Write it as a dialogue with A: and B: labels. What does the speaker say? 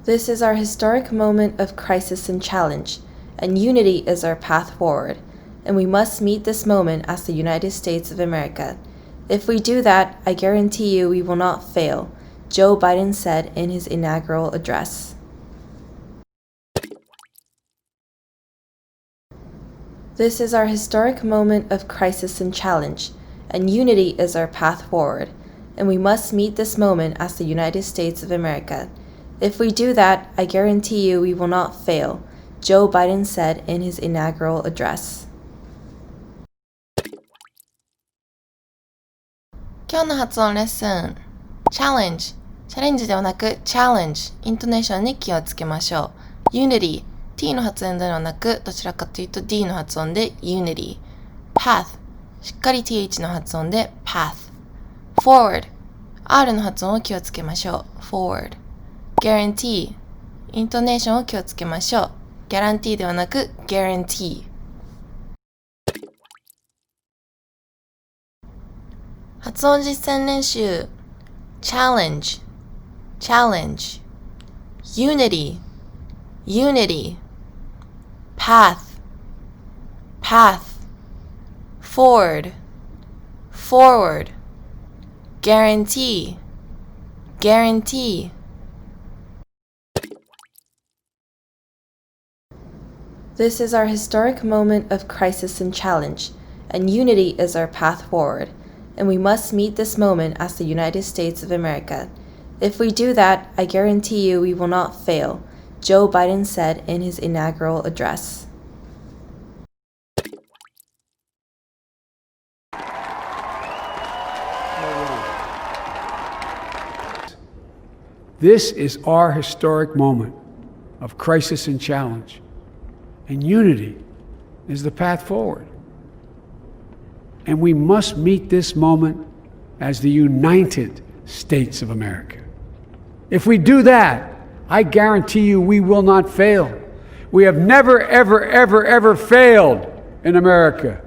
A: This is our historic moment of crisis and challenge, and unity is our path forward, and we must meet this moment as the United States of America. If we do that, I guarantee you we will not fail, Joe Biden said in his inaugural address. This is our historic moment of crisis and challenge, and unity is our path forward, and we must meet this moment as the United States of America. If we do that, I guarantee you we will not fail, Joe Biden said in his inaugural address.
B: 今日の発音レッスン Challenge チャレンジではなく Challenge イントネーションに気をつけましょう Unity T の発音ではなくどちらかというと D の発音で Unity Path しっかり TH の発音で Path Forward R の発音を気をつけましょう Forward Guarantee イントネーションを気をつけましょう Guarantee ではなく Guarantee発音実践練習 Challenge Challenge Unity Unity Path Path Forward Forward Guarantee Guarantee
A: This is our historic moment of crisis and challenge, and unity is our path forward, and we must meet this moment as the United States of America. If we do that, I guarantee you we will not fail, Joe Biden said in his inaugural address.
C: This is our historic moment of crisis and challenge, and unity is the path forward. And we must meet this moment as the United States of America. If we do that, I guarantee you we will not fail. We have never, ever, ever, ever failed in America.